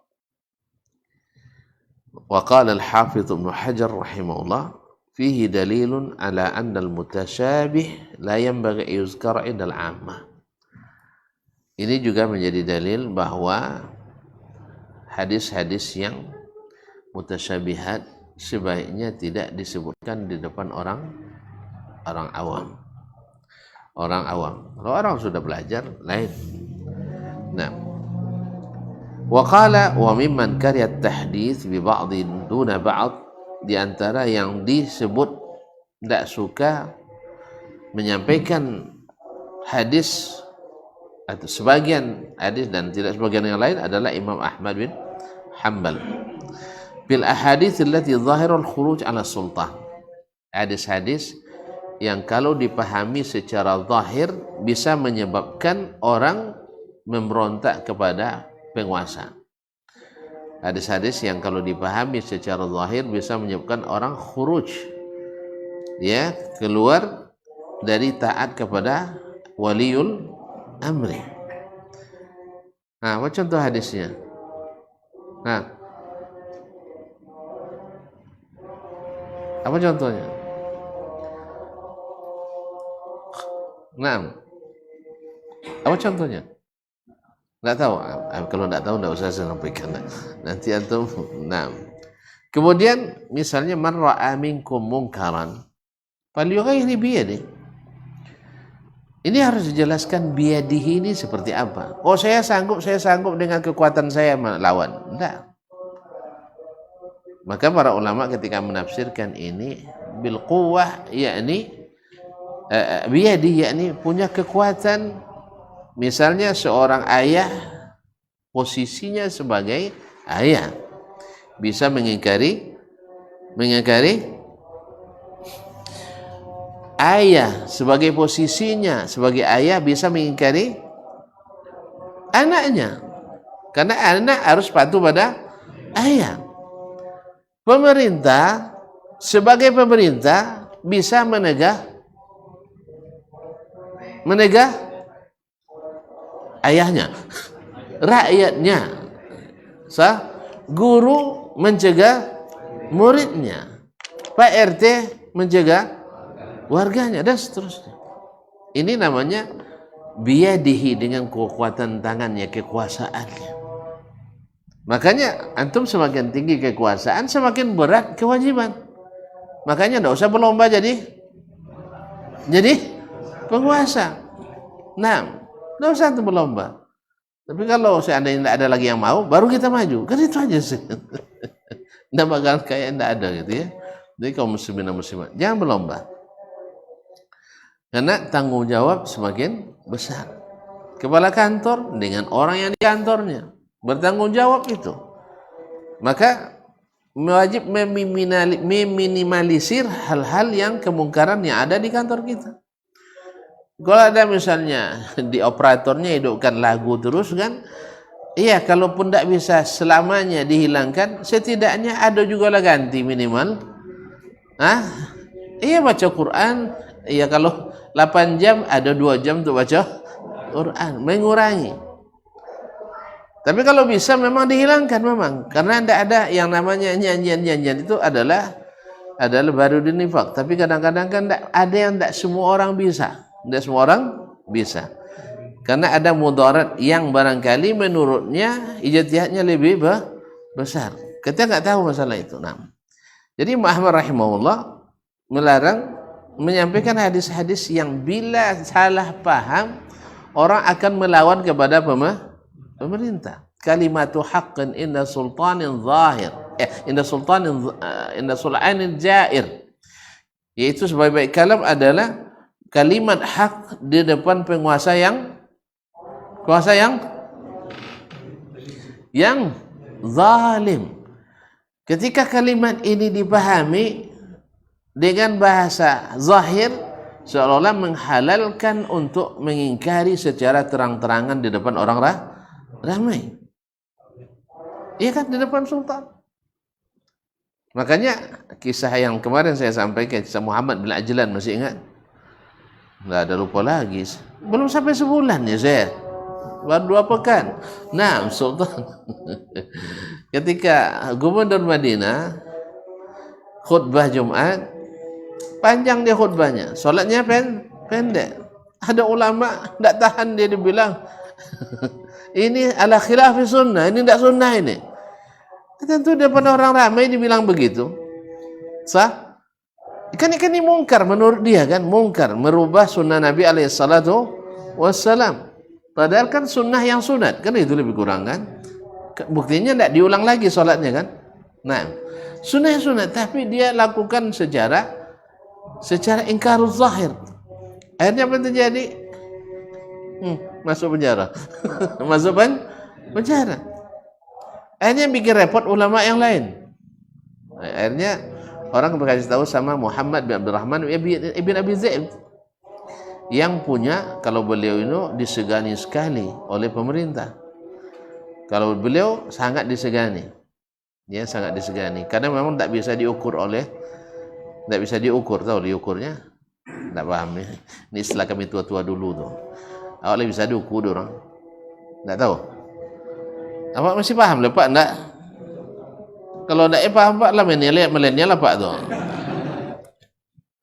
A: Wa qala al-Hafidz Ibnu Hajar rahimahullah, fihi dalilun ala anna al-mutasyabih la yanbaghi yuzkar indal 'ammah. Ini juga menjadi dalil bahwa hadis-hadis yang mutasyabihat sebaiknya tidak disebutkan di depan orang awam. Kalau orang sudah belajar lain. Nah, wa qala wa mimman kariha at-tahdits bi ba'dhin duna ba'd, di antara yang disebut tidak suka menyampaikan hadis atau sebagian hadis dan tidak sebagian yang lain adalah Imam Ahmad bin Hanbal. Bil ahadits allati zahirul khuruj ala sultan. Hadis-hadis yang kalau dipahami secara zahir bisa menyebabkan orang memberontak kepada penguasa. Hadis-hadis yang kalau dipahami secara zahir bisa menyebabkan orang khuruj, ya, keluar dari taat kepada waliul amri. Nah, apa contoh hadisnya? Nah, apa contohnya? Nah, apa contohnya? Nggak tahu. Kalau nggak tahu nggak usah saya sampaikan. Nanti antum. Nah. Kemudian misalnya man ra'a minkum munkaran falyughayyirhu biyadihi. Ini harus dijelaskan biyadihi ini seperti apa. Oh, saya sanggup dengan kekuatan saya melawan. Enggak. Maka para ulama ketika menafsirkan ini bil quwwah, yakni biyadihi, yakni punya kekuatan. Misalnya seorang ayah posisinya sebagai ayah bisa mengingkari ayah sebagai posisinya sebagai ayah bisa mengingkari anaknya, karena anak harus patuh pada ayah. Pemerintah sebagai pemerintah bisa menegah ayahnya, rakyatnya. Guru mencegah muridnya, Pak RT mencegah warganya, dan seterusnya. Ini namanya biyadihi, dengan kekuatan tangannya, kekuasaannya. Makanya antum semakin tinggi kekuasaan, semakin berat kewajiban. Makanya tidak usah berlomba jadi penguasa. Nah, tidak usah antum berlomba. Tapi kalau seandainya tidak ada lagi yang mau, baru kita maju. Kan itu aja sih. Tidak bakal kayak tidak ada gitu ya. Jadi kaum muslimin dan muslimat, jangan berlomba. Karena tanggung jawab semakin besar. Kepala kantor dengan orang yang di kantornya bertanggung jawab itu. Maka wajib meminimalisir hal-hal yang kemungkaran yang ada di kantor kita. Kalau ada misalnya di operatornya hidupkan lagu terus kan, iya, kalaupun tidak bisa selamanya dihilangkan, setidaknya ada juga lah ganti minimal. Iya, baca Quran, iya, kalau 8 jam ada 2 jam untuk baca Quran, mengurangi. Tapi kalau bisa memang dihilangkan memang, karena tidak ada yang namanya nyanyian itu adalah baru dinifak. Tapi kadang-kadang kan ada yang tidak semua orang bisa. Tidak semua orang bisa. Karena ada mudarat yang barangkali menurutnya ijtihadnya lebih besar. Kita nggak tahu masalah itu. Nah, jadi Muhammad rahimahullah melarang menyampaikan hadis-hadis yang bila salah paham orang akan melawan kepada pemerintah. Kalimatu haqqin inda sultanin zahir. Inda sultanin jair. Yaitu sebaik-baik kalam adalah kalimat hak di depan penguasa yang zalim. Ketika kalimat ini dipahami dengan bahasa zahir, seolah-olah menghalalkan untuk mengingkari secara terang-terangan di depan orang ramai. Iya kan, di depan sultan. Makanya kisah yang kemarin saya sampaikan, kisah Muhammad bin Ajlan, masih ingat? Nggak ada, lupa lagi. Belum sampai sebulan ya saya, baru 2 pekan. Nah, sultan ketika gubernur Madinah khutbah Jumat, panjang dia khutbahnya, sholatnya pendek. Ada ulama tidak tahan, dia dibilang ini ala khilafi sunnah, ini tidak sunnah ini. Tentu depan orang ramai dibilang begitu, sah? Ikan ini mungkar menurut dia kan, mungkar, merubah sunnah Nabi SAW. Padahal kan sunnah yang sunat, kan itu lebih kurang kan. Buktinya tidak diulang lagi sholatnya kan. Nah, sunnah yang sunat, tapi dia lakukan secara ingkarul zahir. Akhirnya apa yang terjadi? Masuk penjara. Masuk penjara. Akhirnya bikin repot ulama yang lain. Akhirnya orang berkasih tahu sama Muhammad bin Abdurrahman ibn Abi Zaid, yang punya, kalau beliau ini disegani sekali oleh pemerintah. Kalau beliau sangat disegani, ya sangat disegani, karena memang tak bisa diukur, tahu diukurnya? Tak paham ya. Ini istilah kami tua-tua dulu tuh. Awalnya bisa diukur orang, tak tahu. Apa masih paham lah Pak? Enggak. Kalau tidak paham Pak lah, milenial lah Pak tuh.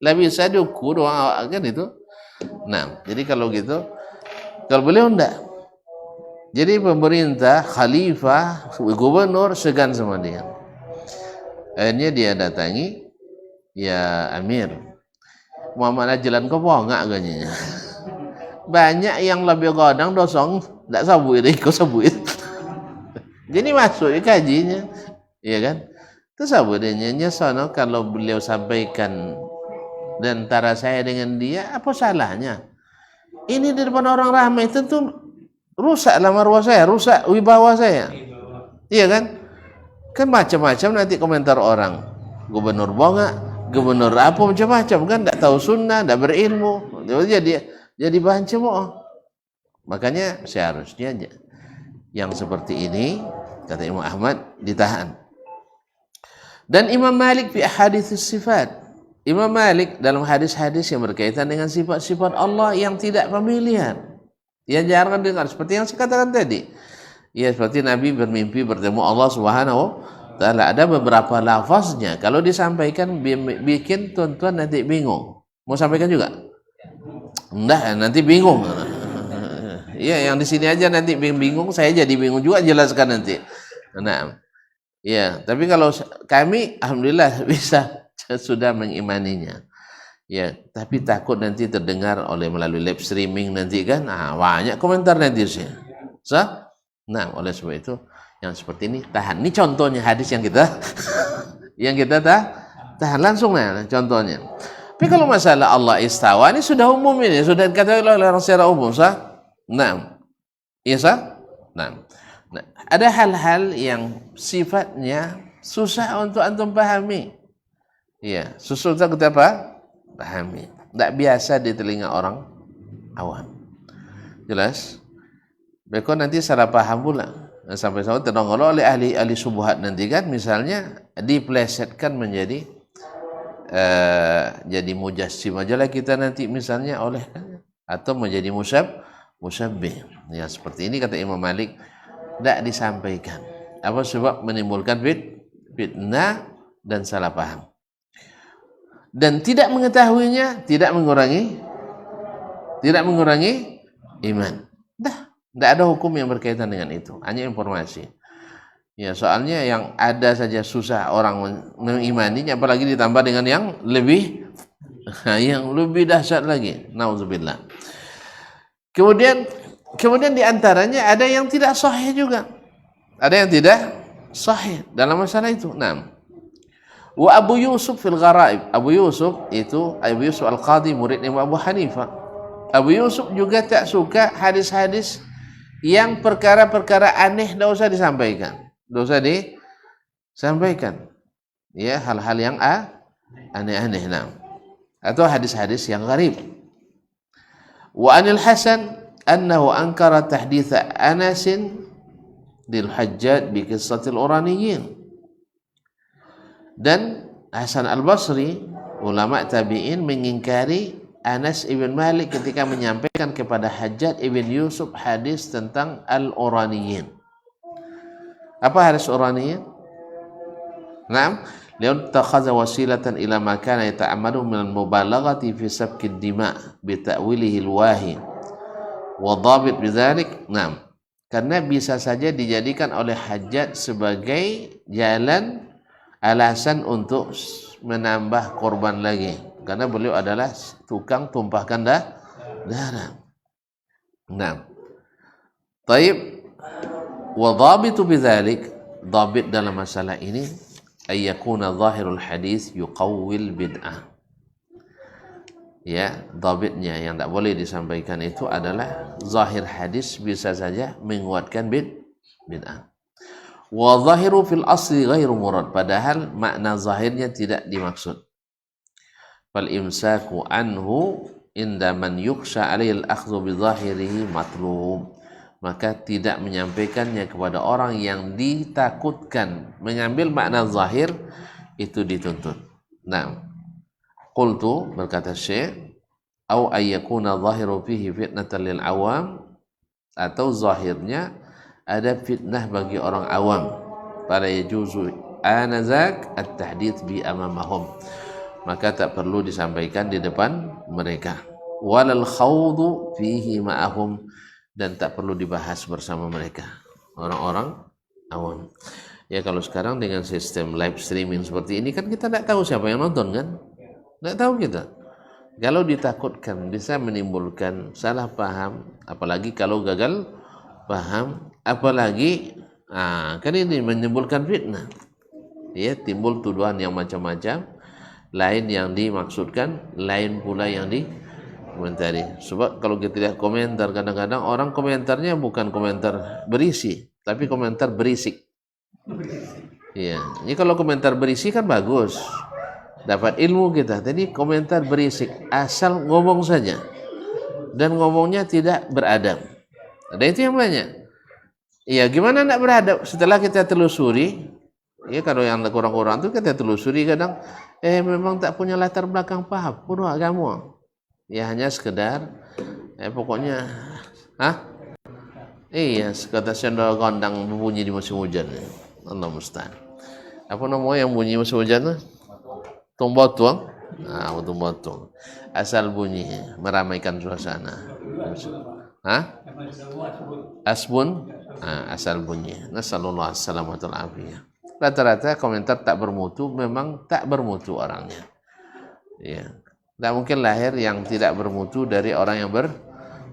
A: Lah bisa diukur orang kan itu. Nah, jadi kalau gitu, kalau beliau enggak, Jadi pemerintah, khalifah, gubernur segan sama dia. Akhirnya dia datangi, ya Amir, Muhammad Ajlan kau bongak ganya. Banyak yang lebih godang dosong, tak sabut deh, kau sabut. Jadi masuk kajinya, iya kan? Terus sabut dia sono kalau beliau sampaikan dan antara saya dengan dia, apa salahnya? Ini di depan orang ramai tentu rusaklah marwah saya, rusak wibawa saya. Iya kan? Kan macam-macam nanti komentar orang. Gubernur bongak, gubernur apa macam-macam kan, tidak tahu sunnah, tidak berilmu. Jadi bahan cemooh. Makanya seharusnya yang seperti ini, kata Imam Ahmad, ditahan. Dan Imam Malik fi ahadits sifat. Imam Malik dalam hadis-hadis yang berkaitan dengan sifat-sifat Allah yang tidak pemilihan. Yang jarang dengar seperti yang saya katakan tadi. Ya, seperti Nabi bermimpi bertemu Allah Subhanahu wa taala. Ada beberapa lafaznya kalau disampaikan bikin tuan-tuan nanti bingung. Mau sampaikan juga? Enggak, nanti bingung. Iya, yang di sini aja nanti bingung, saya jadi bingung juga jelaskan nanti. Nah, ya, tapi kalau kami alhamdulillah bisa sudah mengimaninya. Ya, tapi takut nanti terdengar oleh melalui live streaming nanti kan. Nah, banyak komentar nanti sih. Nah, oleh sebab itu yang seperti ini tahan. Ini contohnya hadis yang kita tahan langsung nah contohnya. Tapi kalau masalah Allah istawa ini sudah umum, ini sudah dikatakan oleh orang secara umum, Nah, iya Nah, ada hal-hal yang sifatnya susah untuk antum pahami. Iya, susah untuk kita pahami. Tidak biasa di telinga orang awam. Jelas? Mereka nanti salah paham pula. Sampai-sampai ternongol oleh ahli subuhat nanti kan, misalnya diplesetkan menjadi jadi mujassim aja lah kita nanti misalnya oleh, atau menjadi musabbih. Ya seperti ini kata Imam Malik, tidak disampaikan. Apa sebab? Menimbulkan fitnah dan salah paham. Dan tidak mengetahuinya tidak mengurangi iman. Tidak ada hukum yang berkaitan dengan itu, hanya informasi. Ya, soalnya yang ada saja susah orang mengimaninya, apalagi ditambah dengan yang lebih dahsyat lagi. Nauzubillah. Kemudian diantaranya ada yang tidak sahih juga. Ada yang tidak sahih dalam masalah itu. Nah, wa Abu Yusuf fil Gharaib. Abu Yusuf Al-Qadhi, murid Imam Abu Hanifah. Abu Yusuf juga tak suka hadis-hadis yang perkara-perkara aneh tidak usah disampaikan. Ya, hal-hal yang aneh-aneh. Nah, atau hadis-hadis yang gharib. Wa anil Hasan annahu ankara tahditha Anas lil Hajjaj bi qissatil Uraniyin. Dan Hasan Al-Basri, ulama tabi'in, mengingkari Anas ibn Malik ketika menyampaikan kepada Hajjaj ibn Yusuf hadis tentang Al-Uraniyin. Apa hadis Uraniyin? Naam, lian takhadha wasilatan ila ma kana yata'ammadu min al-mubalaghati fi sabki ad-dima' bi ta'wilihi al-wahi wa dhabit bidzalik. Naam, karena bisa saja dijadikan oleh Hajjaj sebagai jalan alasan untuk menambah korban lagi, karena beliau adalah tukang tumpahkan darah. Nah, taib wa dhabitu bidzalik, dhabit dalam masalah ini ayyakuna zahirul hadis yuqawwil bid'ah. Ya, dhabitnya yang tak boleh disampaikan itu adalah zahir hadis bisa saja menguatkan bid'ah. Wa zahiru fil asli ghairu murad, padahal makna zahirnya tidak dimaksud. Fal imsaku anhu inda man yukhsha alaihi al-akhdhu bi zahirihi matlub. Maka tidak menyampaikannya kepada orang yang ditakutkan mengambil makna zahir itu dituntut. Nah, qultu, berkata Syekh, au ayyakuna zahiru fihi fitnatan lil awam, atau zahirnya ada fitnah bagi orang awam, pada yajuzu anazak at-tahdits bi amamahum, maka tak perlu disampaikan di depan mereka. Walal khawdu fihi ma'ahum, dan tak perlu dibahas bersama mereka, orang-orang awam. Ya kalau sekarang dengan sistem live streaming seperti ini kan kita tidak tahu siapa yang nonton kan, tidak tahu kita. Kalau ditakutkan bisa menimbulkan salah paham, apalagi kalau gagal paham, apalagi kan ini menimbulkan fitnah. Ya, timbul tuduhan yang macam-macam, lain yang dimaksudkan, lain pula yang dikomentari. Sebab kalau kita lihat komentar, kadang-kadang orang komentarnya bukan komentar berisi, tapi komentar berisik. Iya, ini kalau komentar berisi kan bagus, dapat ilmu kita. Tadi komentar berisik, asal ngomong saja, dan ngomongnya tidak beradab. Ada itu yang banyak. Iya, gimana tidak beradab? Setelah kita telusuri, ya kalau yang kurang-kurang itu kita telusuri kadang, memang tak punya latar belakang paham, pun agama. Ya hanya sekedar, pokoknya, iya, sekata sendal gondang berbunyi di musim hujan. Allah musta'an. Apa namanya yang bunyi musim hujan? Tumbotong. Tumbotong. Asal bunyi, meramaikan suasana. Asbun. Asal bunyi. Nasallallahu alaihi afiyah. Rata-rata komentar tak bermutu, memang tak bermutu orangnya. Ya. Tak mungkin lahir yang tidak bermutu dari orang yang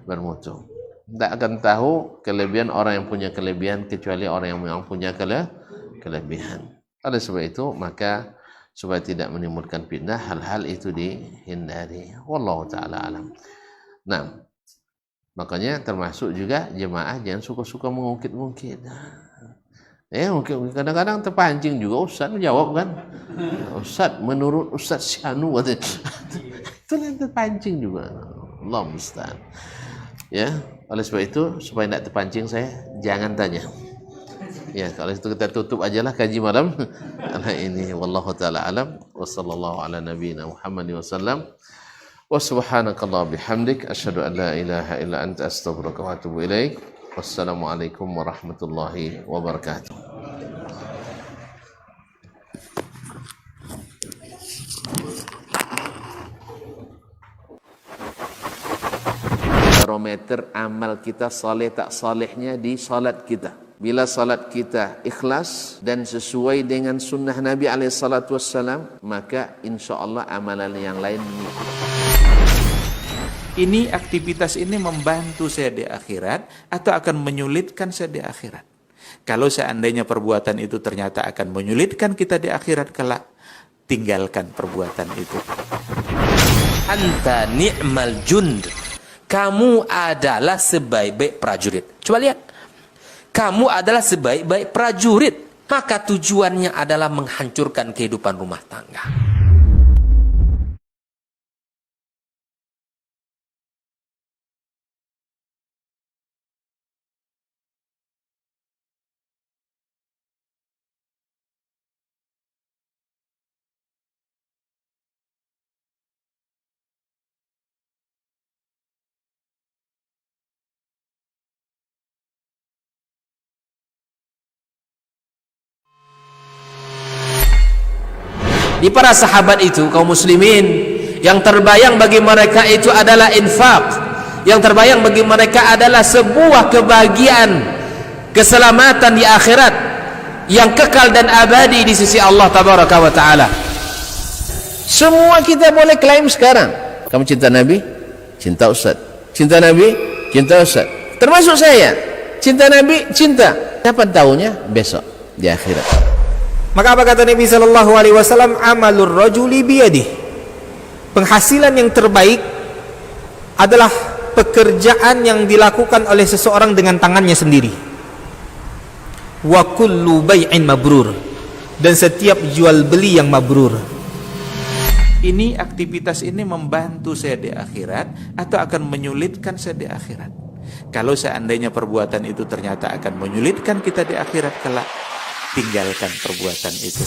A: bermutu. Tak akan tahu kelebihan orang yang punya kelebihan kecuali orang yang memang punya kelebihan. Oleh sebab itu, maka supaya tidak menimbulkan fitnah, hal-hal itu dihindari. Wallahu ta'ala alam. Nah, makanya termasuk juga jemaah jangan suka-suka mengungkit-ungkit. Mungkin kadang-kadang terpancing juga Ustaz menjawab kan. Ustaz menurut Ustaz Syanu itu yang terpancing juga. Allah musta'an. Ya, oleh sebab itu supaya tidak terpancing saya jangan tanya. Ya, kalau itu kita tutup ajalah kaji malam ini. Wallahu taala alam wa sallallahu ala nabiyyina Muhammad wasallam. Wa subhanakallah bihamdik asyhadu an la ilaha illa anta astaghfiruka wa atubu ilaik. Wassalamualaikum warahmatullahi wabarakatuh. Barometer amal kita saleh tak salehnya di salat kita. Bila salat kita ikhlas dan sesuai dengan sunnah Nabi SAW, maka insya Allah amalan yang lain mengikut.
B: Ini aktivitas ini membantu saya di akhirat atau akan menyulitkan saya di akhirat. Kalau seandainya perbuatan itu ternyata akan menyulitkan kita di akhirat kelak, tinggalkan perbuatan itu.
C: Anta ni'mal jund. Kamu adalah sebaik-baik prajurit. Coba lihat. Kamu adalah sebaik-baik prajurit. Maka tujuannya adalah menghancurkan kehidupan rumah tangga. Di para sahabat itu, kaum muslimin, yang terbayang bagi mereka itu adalah infak. Yang terbayang bagi mereka adalah sebuah kebahagiaan, keselamatan di akhirat yang kekal dan abadi di sisi Allah tabaraka wa taala. Semua kita boleh klaim sekarang. Kamu cinta Nabi? Cinta Ustaz. Cinta Nabi? Cinta Ustaz. Termasuk saya. Cinta Nabi? Cinta. Kapan tahunya? Besok di akhirat.
D: Maka apa kata Nabi sallallahu alaihi wasallam? Amalur rajuli biyadih. Penghasilan yang terbaik adalah pekerjaan yang dilakukan oleh seseorang dengan tangannya sendiri. Wa kullu bai'in mabrur. Dan setiap jual beli yang mabrur.
B: Ini aktivitas ini membantu saya di akhirat atau akan menyulitkan saya di akhirat. Kalau seandainya perbuatan itu ternyata akan menyulitkan kita di akhirat kelak, tinggalkan perbuatan itu.